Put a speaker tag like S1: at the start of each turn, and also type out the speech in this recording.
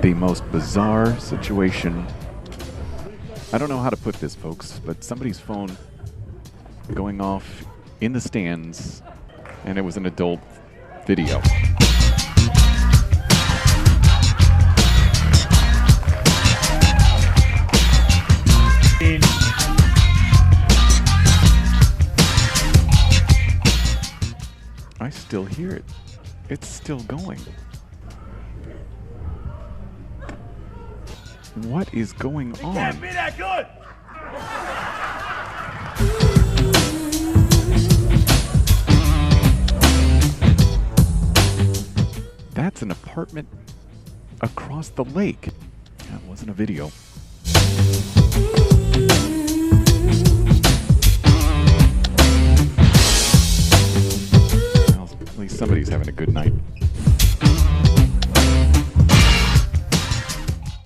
S1: The most bizarre situation. I don't know how to put this, folks, but somebody's phone going off in the stands, and it was an adult video. I still hear it. It's still going. What is going on? It can't be that good! That's an apartment across the lake. That wasn't a video. Well, at least somebody's having a good night.